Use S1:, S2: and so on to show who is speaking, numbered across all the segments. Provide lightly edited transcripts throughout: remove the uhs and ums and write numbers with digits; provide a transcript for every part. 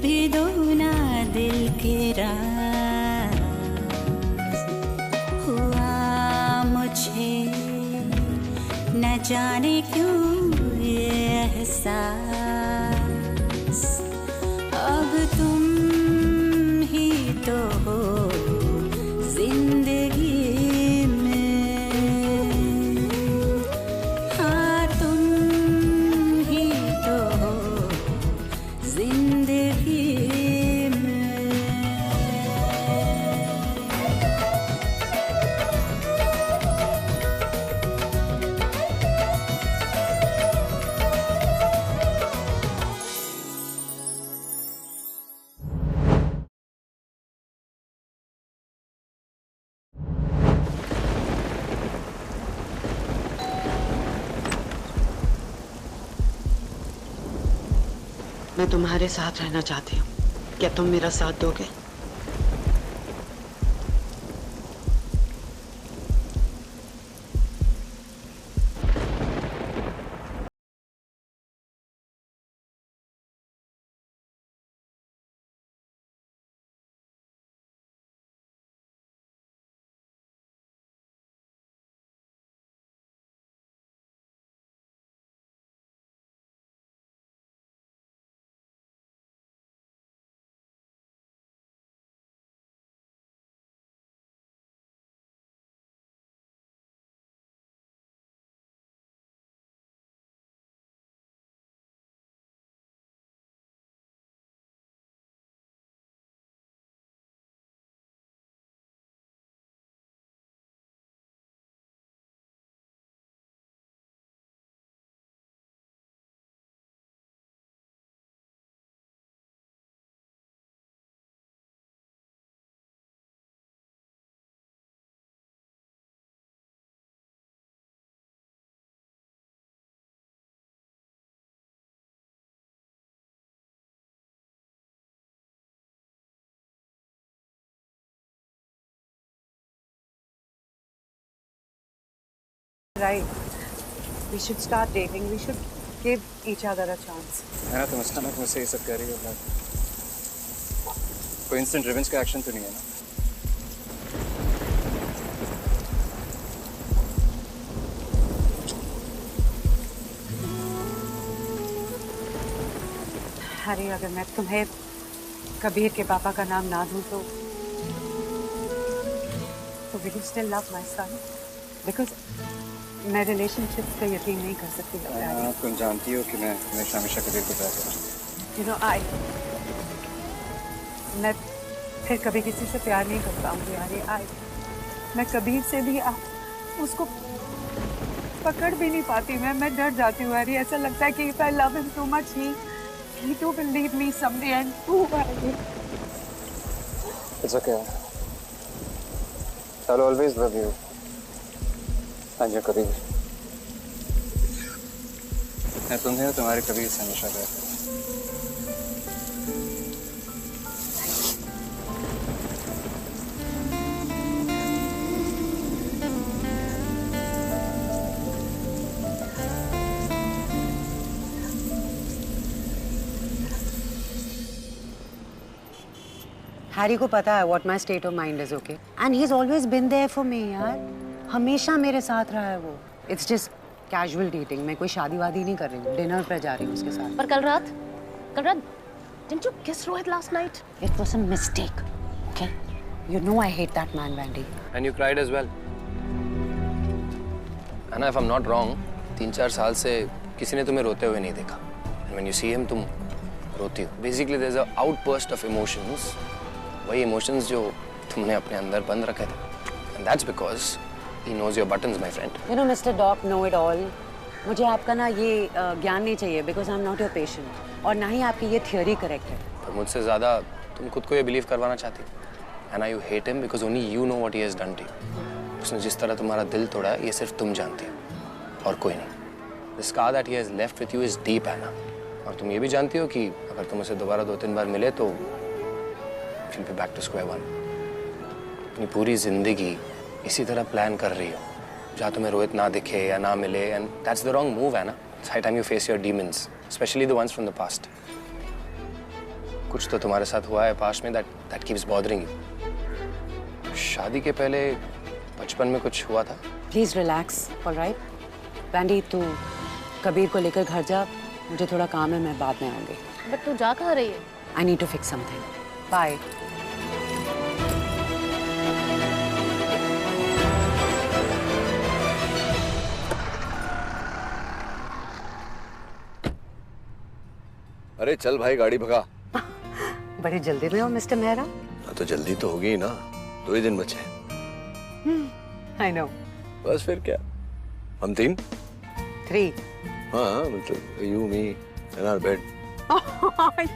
S1: भी दो ना दिल के राज। हुआ मुझे न जाने क्यों ये एहसास, अब तुम ही तो हो जिंदगी में। हाँ तुम ही तो हो जिंदगी में।
S2: मैं तुम्हारे साथ रहना चाहती हूँ, क्या तुम मेरा साथ दोगे?
S3: Right. We should start dating. We should give each other a chance.
S4: है ना, तुम अचानक मुझसे ये सब कह रही हो बात, कोई इंस्टेंट रिवेंज का एक्शन तो नहीं है ना?
S3: हैरी, अगर मैं तुम्हें कबीर के पापा का नाम ना दूं तो will you still love my son? Because मैं रिलेशनशिप पे यकीन नहीं कर सकती।
S4: तुम जानती हो कि मैं हमेशा हमेशा कबीर को प्यार करता हूँ।
S3: You know, मैं फिर कभी किसी से प्यार नहीं कर पाऊंगी यारी। मैं कबीर से भी उसको पकड़ भी नहीं पाती। मैं डर जाती हूँ यारी। ऐसा लगता है कि if I love him too much, he too will leave me someday and too badly.
S4: It's okay. I'll always love you. And your Kabir. मैं तुम्हें और तुम्हारे कबीर से हमेशा प्यार करूँगा।
S2: हैरी को पता है what my state of mind is, okay? And he's always been there for me, यार। हमेशा मेरे साथ रहा है वो। It's just casual dating. मैं कोई शादी वादी नहीं कर रही हूँ। डिनर पे जा रही हूँ उसके साथ।
S5: पर कल रात didn't you kiss Rohit last night?
S2: It was a mistake, okay? You know I hate that man, Wendy.
S6: And you cried as well. Anna, if I'm not wrong, 3-4 साल से किसी ने तुम्हें रोते हुए नहीं देखा. And when you see him, तुम रोती हो. Basically, there's an outburst of emotions. वही emotions जो तुमने अपने अंदर बंद रखे थे. And that's because he knows your buttons, my friend.
S2: You know, Mr. Doc, know it all. मुझे आपका ना ये ज्ञान नहीं चाहिए because I'm not your patient. और ना ही आपकी ये theory correct है.
S6: पर मुझसे ज़्यादा तुम खुद को ये believe करवाना चाहती हो. Anna, you hate him because only you know what he has done to you. उसने जिस तरह तुम्हारा दिल तोड़ा है, ये सिर्फ तुम जानती हो और कोई नहीं. The scar that he has left with you is deep, Anna. और तुम ये भी जानती हो कि अगर तुम उसे दोबारा 2-3 बार मिले तो you'll be back to square one. अपनी पूरी जिंदगी इसी तरह प्लान कर रही हो, जहाँ तुम्हें रोहित ना दिखे या ना मिले, and that's the wrong move, Anna. It's high time you face your demons, especially the ones from the past. कुछ तो तुम्हारे साथ हुआ है पास्ट में that keeps bothering you. शादी के पहले बचपन में कुछ हुआ था?
S2: Please relax, alright? बैंडी, तू कबीर को लेकर घर जा, मुझे थोड़ा काम है, मैं बाद में आऊंगी।
S5: बट तू जा कहाँ रही है?
S2: I need to fix something. Bye.
S7: अरे चल भाई, गाड़ी भगा।
S2: बड़ी जल्दी में हो मिस्टर मेहरा।
S7: हाँ तो जल्दी तो होगी ही ना, 2 ही दिन बचे।
S2: I know.
S7: बस फिर क्या, हम 3?
S2: 3।
S7: हाँ मतलब you, me and our bed.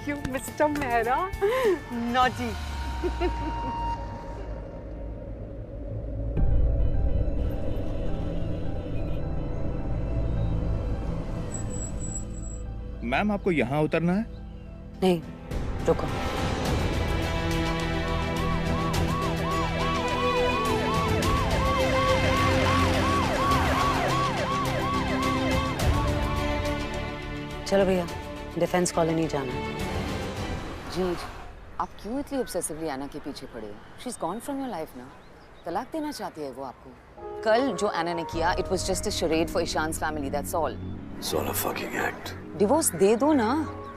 S2: You Mr. Mehra, naughty.
S8: Ma'am आपको यहाँ उतरना है?
S2: नहीं, रुको। चलो भैया, डिफेंस कॉलोनी जाना है।
S9: जी, आप क्यों इतनी ऑब्सेसिवली एना के पीछे पड़े हो? She is gone from your life ना। तलाक देना चाहती है वो आपको। कल जो एना ने किया, it was just a charade for ईशान्स family, that's all.
S7: It's all a fucking act.
S9: Divorce दे दो ना,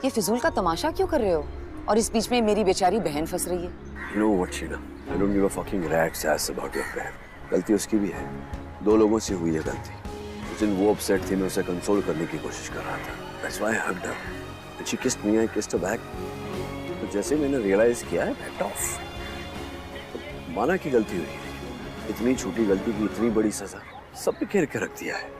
S9: ये फिजूल का तमाशा क्यों कर रहे हो? और इस बीच में मेरी बेचारी बहन फंस रही है।
S7: You know what, Sheena? I don't give a fucking rat's ass about your band. गलती उसकी भी है, 2 लोगों से हुई है गलती। उस दिन वो अपसेट थी, मैं उसे कंसोल करने की कोशिश कर रहा था। That's why I hugged her. And she kissed me, I kissed her back. तो जैसे मैंने रियलाइज किया, I backed off. तो माना कि गलती हुई, इतनी छोटी गलती की इतनी बड़ी सजा, सब पे घेर के रख दिया है।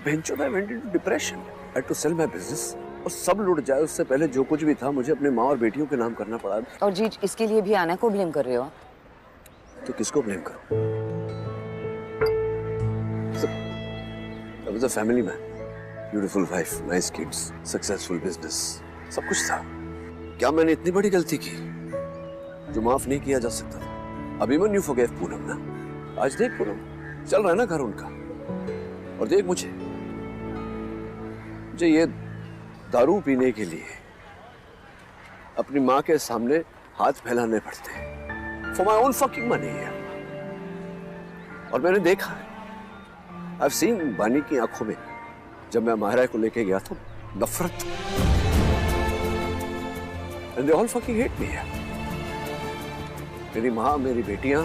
S7: बेंचो, I went into depression. I had to sell my business. और सब लुट जाए उससे पहले जो कुछ भी था मुझे अपने माँ और बेटियों के नाम करना पड़ा।
S9: और जी, इसके लिए भी एना को ब्लेम कर रहे हो?
S7: तो किसको ब्लेम करूं? I was a family man, beautiful wife, nice kids, successful business, सब कुछ था। क्या मैंने इतनी बड़ी गलती की जो माफ नहीं किया जा सकता था? अभिमन्यु forgave पूनम ना। आज देख पूनम, चल रहा है ना घर उनका। और देख मुझे ये दारू पीने के लिए अपनी माँ के सामने हाथ फैलाने पड़ते हैं for my own fucking money। और मैंने देखा है, I've seen बानी की आंखों में जब मैं माहिरा को लेके गया था नफरत। And they all fucking hate me। मेरी माँ, मेरी बेटियां,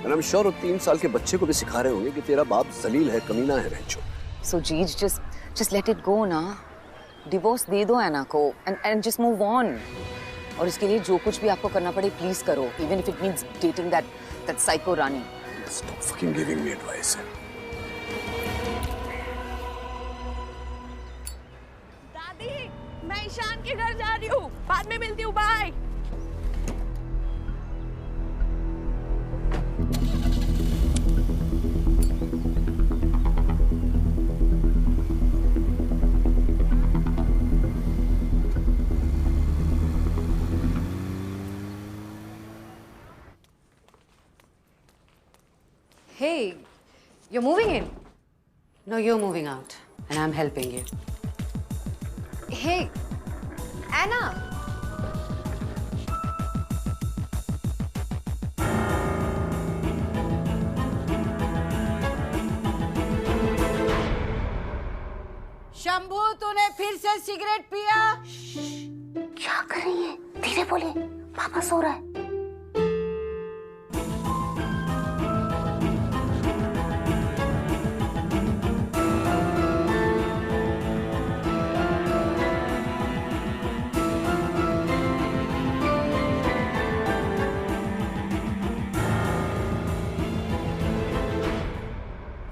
S7: and I'm sure वो 3 साल के बच्चे को भी सिखा रहे होंगे कि तेरा बाप जलील है, कमीना है बेंचो।
S9: So Jeej, just let it go ना। डिवोर्स दे दो एना को and just move on। और इसके लिए जो कुछ भी आपको करना पड़े प्लीज करो, even if it means dating that psycho Rani।
S7: Stop fucking giving me advice।
S5: दादी, मैं ईशान के घर जा रही हूँ, बाद में मिलती हूँ, bye.
S10: Hey, you're moving in.
S2: No, you're moving out, and I'm helping you.
S10: Hey, Anna.
S11: Shambhu, तूने फिर से सिगरेट पिया?
S5: क्या कर रही है? धीरे बोले, पापा सो रहा है।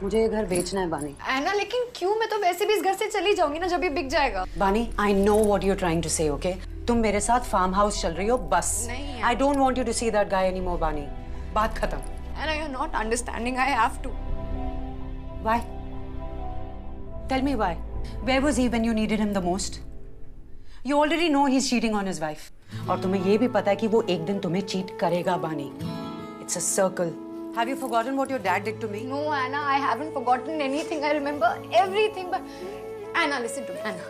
S2: मुझे ये घर बेचना है बानी।
S10: एना, लेकिन क्यों? मैं तो वैसे भी इस घर से चली जाऊंगी ना जब ये बिक जाएगा।
S2: Bani, I know what you trying to say, okay? तुम मेरे साथ फार्म हाउस चल रही हो बस।
S10: नहीं,
S2: I don't want you to see that guy anymore Bani. बात खत्म।
S10: एना, you're not understanding. I have to.
S2: Why? Tell me why. Where was he when you needed him the most? You already know he's cheating on his wife. और तुम्हें ये भी पता है कि वो एक दिन तुम्हें चीट करेगा बानी। It's a circle. Have you forgotten what your dad did to me?
S10: No, Anna, I haven't forgotten anything. I remember everything. But Anna, listen to me, Anna.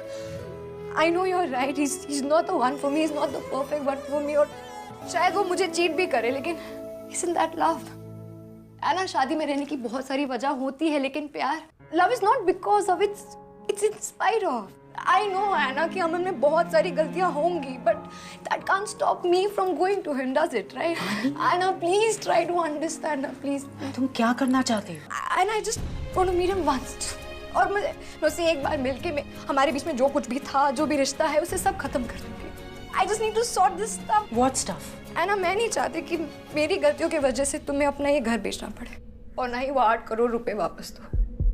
S10: I know you're right. He's not the one for me. He's not the perfect one for me. और शायद वो मुझे cheat भी करे, लेकिन isn't that love? ऐना, शादी में रहने की बहुत सारी वजह होती है, लेकिन प्यार, love is not because of, it's in spite of. I know, ऐना, कि अमन में बहुत सारी गलतियाँ होंगी, but that can't stop me from going to him, does it, right? Anna, please try to understand, please.
S2: तुम क्या करना चाहते हो?
S10: And I just want to meet him once. और मैं उससे एक बार मिलके मैं हमारे बीच में जो कुछ भी था, जो भी रिश्ता है, उसे सब खत्म कर दूंगी. I just need to sort this stuff.
S2: What stuff?
S10: ऐना, मैं नहीं चाहती कि मेरी गलतियों की वजह से तुम्हें अपना ये घर बेचना पड़े और ना ही वो 8 करोड़ रुपए वापस दो.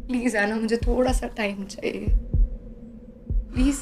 S10: प्लीज ऐना, मुझे थोड़ा सा टाइम चाहिए. प्लीज.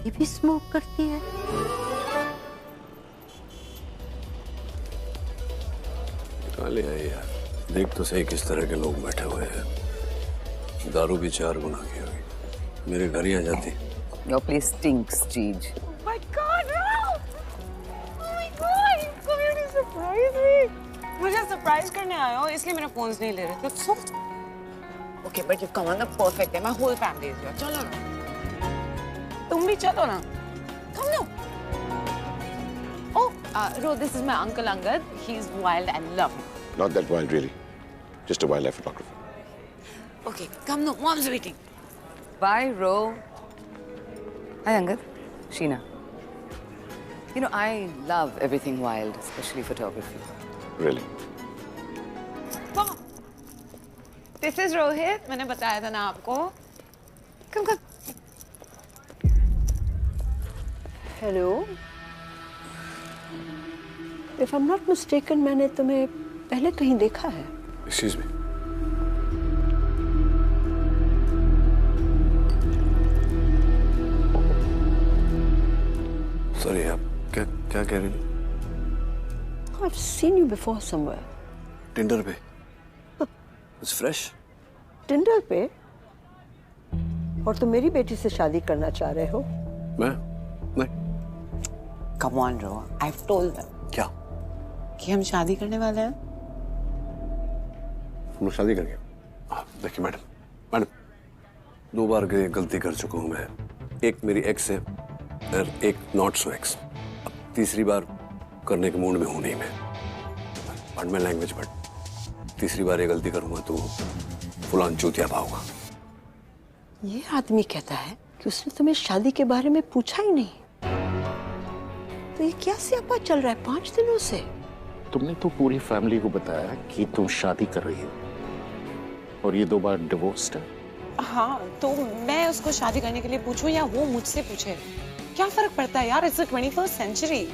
S2: ये भी स्मोक करती है?
S7: निकाले है यार, देख तो सही किस तरह के लोग बैठे हुए हैं. दारू भी 4 गुना की होगी. मेरे घर ही आ जाती.
S9: Your place stinks, Jeej.
S5: Oh my God, Ralph! Oh my God, you really surprised me. मुझे सरप्राइज करने आए हो, इसलिए मेरा फोन नहीं ले रहे थे. Okay, but you've come on the perfect day. My whole family is here. चलो ना. तुम भी चलो ना. Come now. Oh, Ro, this is my uncle Angad. He's wild and lovely.
S12: Not that wild, really. Just a wildlife photographer.
S5: Okay, come now. Mom's waiting.
S9: Bye, Ro. Hi, Angad. Sheena. You know, I love everything wild, especially photography.
S12: Really?
S5: Mom, this is Rohit. मैंने बताया था ना आपको. Come, come.
S13: Hello. If I'm not mistaken, मैंने तुम्हें पहले कहीं देखा है.
S7: Excuse me. Sorry, आप क्या कह रही हैं?
S13: I've seen you before somewhere.
S7: Tinder पे. It's fresh.
S13: Tinder पे? और तुम मेरी बेटी से शादी करना चाह रहे हो?
S7: मैं? नहीं.
S5: Come on, Ro. I've told them.
S7: क्या?
S5: कि हम शादी करने वाले हैं.
S7: हम लोग शादी करेंगे. देखिए मैडम, 2 बार गलती कर चुका हूँ मैं. एक मेरी एक्स है और एक नॉट सो एक्स. अब तीसरी बार करने के मूड में हूँ नहीं मैं. पढ़ में लैंग्वेज बट तीसरी बार ये गलती करूँगा तो फुलान चूतिया पाऊंगा.
S13: ये आदमी कहता है कि उसने तुम्हें शादी के बारे में पूछा ही नहीं. तो ये क्या स्यापा चल रहा है 5 दिनों से?
S12: तुमने तो पूरी फैमिली को बताया कि तुम शादी कर रही हो और ये 2 बार डिवोर्स्ड है.
S5: हाँ, तो मैं उसको शादी करने के लिए पूछूं या वो मुझसे पूछे, क्या फर्क पड़ता है यार? It's the 21st century.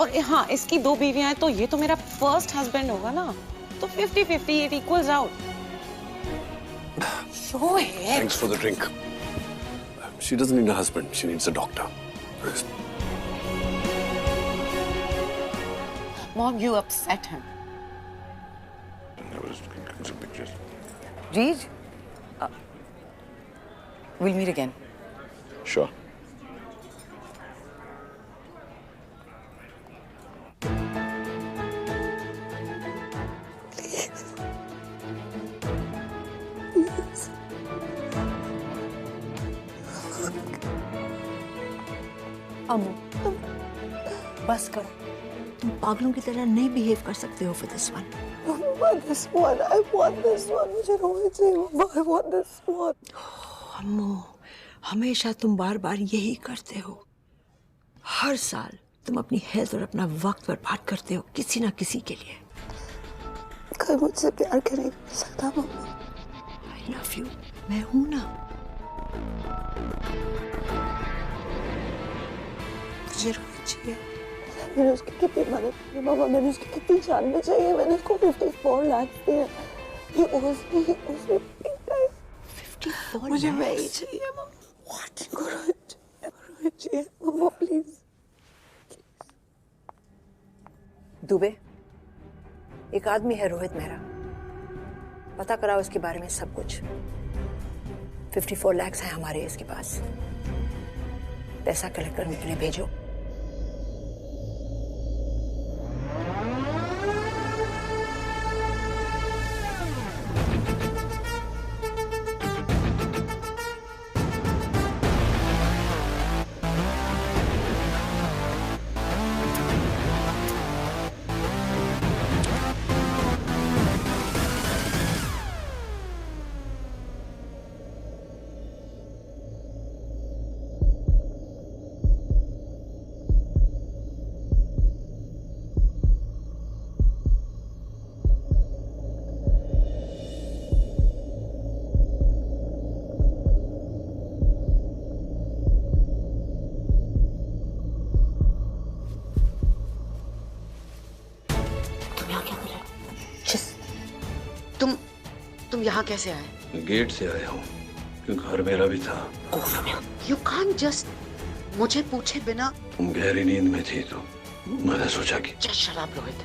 S5: और हाँ, इसकी 2 बीवियां हैं तो ये तो मेरा फर्स्ट हस्बैंड होगा ना. तो 50-50 it equals out.
S7: Thanks for the drink. She doesn't need a husband. She needs a doctor.
S5: Mom, you upset him.
S12: I was looking at some pictures.
S9: Jeej, we'll meet again.
S12: Sure.
S13: Amu, बस करो. तुम पागलों की तरह नहीं behave कर सकते हो for this one.
S5: I want this one. मुझे रोहित चाहिए. I want this one.
S13: अम्मू, हमेशा तुम बार बार यही करते हो. हर साल तुम अपनी हेल्थ और अपना वक्त बर्बाद करते हो किसी ना किसी के लिए. कोई मुझसे प्यार कर नहीं सकता मम्मा। I love you, मैं हूं ना। मुझे रोहित चाहिए। मैंने उसकी कितनी मदद की मामा, मैंने उसकी कितनी जान बचाई है, मैंने उसको 54 लाख दिए। ये उसने 54 मुझे वही चाहिए मामा। What? रोहित चाहिए मामा, प्लीज। दुबे, एक आदमी है रोहित मेहरा, पता करा उसके बारे में सब कुछ। 54 लाख है हमारे इसके पास, पैसा कलेक्ट करने के लिए भेजो।
S2: तुम यहाँ कैसे आए?
S7: गेट से आया हूँ, क्योंकि घर मेरा भी था।
S2: You can't just मुझे पूछे बिना।
S7: तुम गहरी नींद में थी तो मैंने सोचा कि
S2: Just shut up, रोहित।